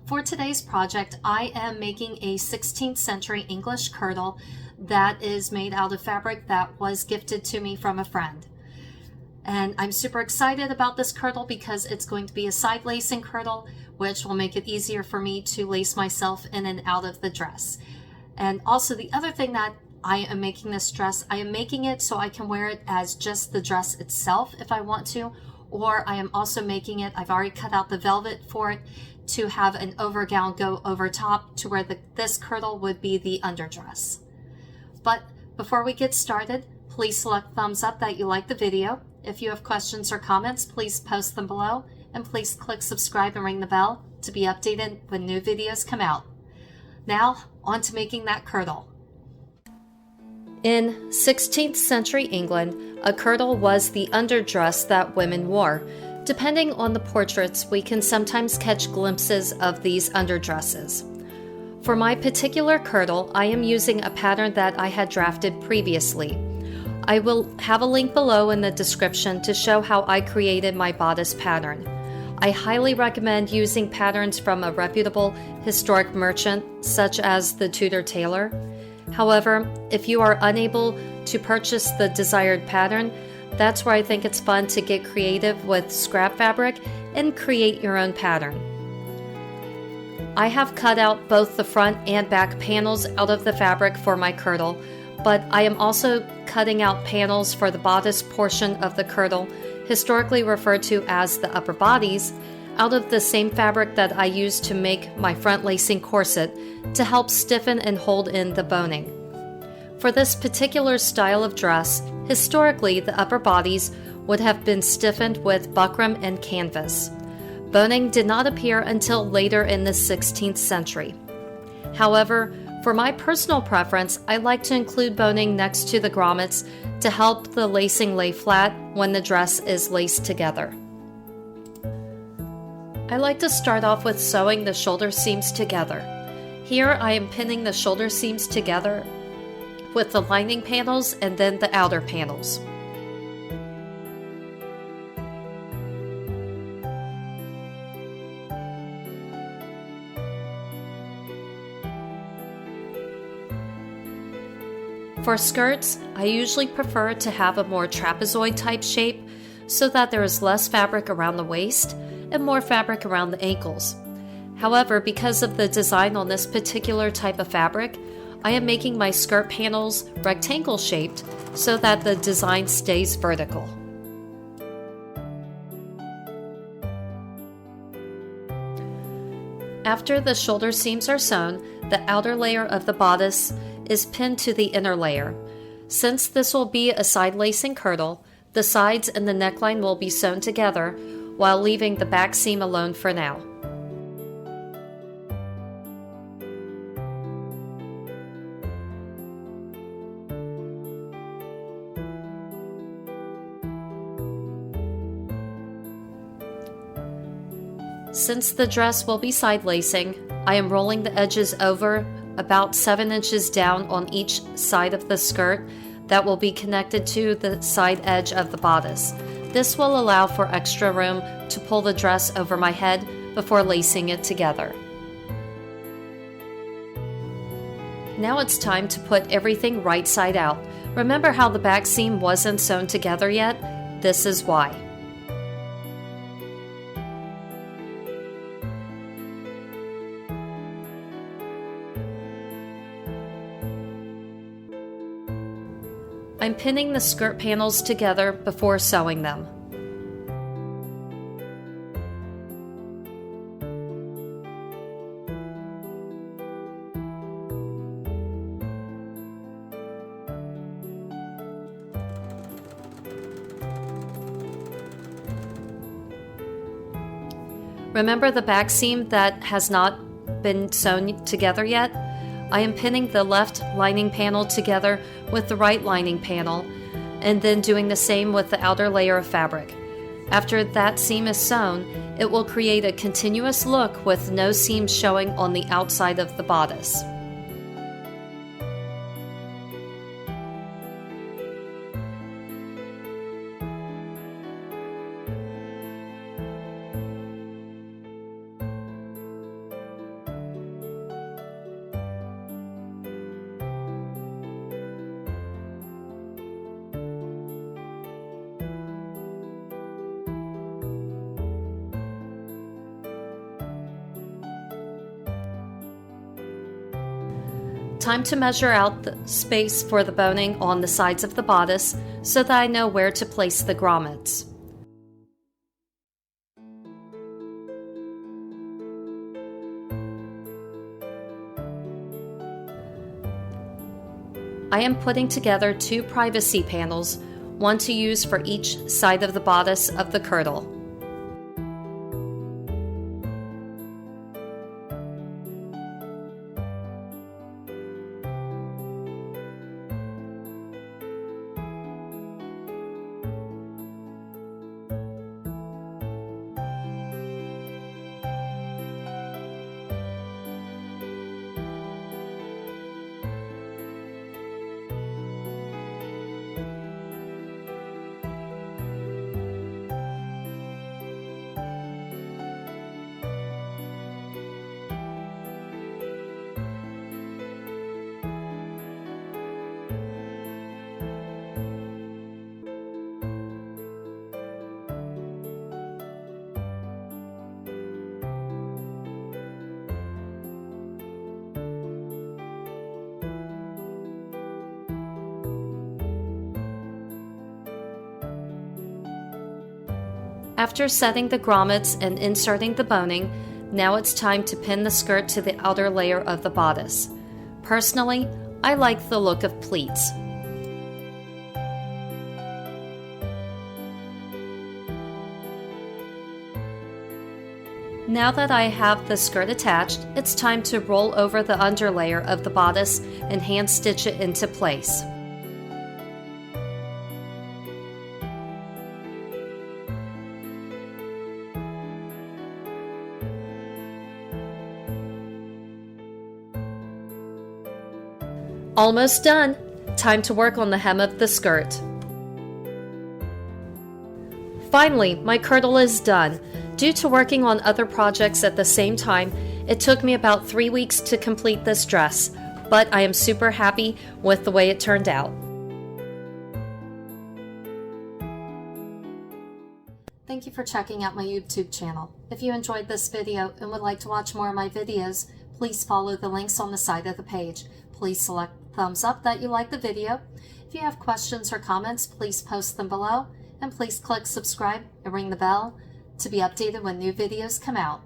For today's project, I am making a 16th century English kirtle that is made out of fabric that was gifted to me from a friend. And I'm super excited about this kirtle because it's going to be a side lacing kirtle, which will make it easier for me to lace myself in and out of the dress. And also the other thing that I am making this dress, I am making it so I can wear it as just the dress itself if I want to, or I am also making it, I've already cut out the velvet for it, to have an overgown go over top to where this kirtle would be the underdress. But before we get started, please select thumbs up that you like the video. If you have questions or comments, please post them below, and please click subscribe and ring the bell to be updated when new videos come out. Now, on to making that kirtle. In 16th century England, a kirtle was the underdress that women wore. Depending on the portraits, we can sometimes catch glimpses of these underdresses. For my particular kirtle, I am using a pattern that I had drafted previously. I will have a link below in the description to show how I created my bodice pattern. I highly recommend using patterns from a reputable historic merchant such as the Tudor tailor. However, if you are unable to purchase the desired pattern, that's where I think it's fun to get creative with scrap fabric and create your own pattern. I have cut out both the front and back panels out of the fabric for my kirtle, but I am also cutting out panels for the bodice portion of the kirtle, historically referred to as the upper bodies, out of the same fabric that I used to make my front lacing corset to help stiffen and hold in the boning. For this particular style of dress, historically the upper bodies would have been stiffened with buckram and canvas. Boning did not appear until later in the 16th century. However, for my personal preference, I like to include boning next to the grommets to help the lacing lay flat when the dress is laced together. I like to start off with sewing the shoulder seams together. Here I am pinning the shoulder seams together with the lining panels and then the outer panels. For skirts, I usually prefer to have a more trapezoid type shape so that there is less fabric around the waist and more fabric around the ankles. However, because of the design on this particular type of fabric, I am making my skirt panels rectangle shaped so that the design stays vertical. After the shoulder seams are sewn, the outer layer of the bodice is pinned to the inner layer. Since this will be a side lacing kirtle, the sides and the neckline will be sewn together while leaving the back seam alone for now. Since the dress will be side lacing, I am rolling the edges over about 7 inches down on each side of the skirt that will be connected to the side edge of the bodice. This will allow for extra room to pull the dress over my head before lacing it together. Now it's time to put everything right side out. Remember how the back seam wasn't sewn together yet? This is why. I'm pinning the skirt panels together before sewing them. Remember the back seam that has not been sewn together yet? I am pinning the left lining panel together with the right lining panel, and then doing the same with the outer layer of fabric. After that seam is sewn, it will create a continuous look with no seams showing on the outside of the bodice. Time to measure out the space for the boning on the sides of the bodice so that I know where to place the grommets. I am putting together 2 privacy panels, one to use for each side of the bodice of the kirtle. After setting the grommets and inserting the boning, now it's time to pin the skirt to the outer layer of the bodice. Personally, I like the look of pleats. Now that I have the skirt attached, it's time to roll over the underlayer of the bodice and hand stitch it into place. Almost done! Time to work on the hem of the skirt. Finally, my kirtle is done. Due to working on other projects at the same time, it took me about 3 weeks to complete this dress, but I am super happy with the way it turned out. Thank you for checking out my YouTube channel. If you enjoyed this video and would like to watch more of my videos, please follow the links on the side of the page. Please select thumbs up that you like the video. If you have questions or comments, please post them below, and please click subscribe and ring the bell to be updated when new videos come out.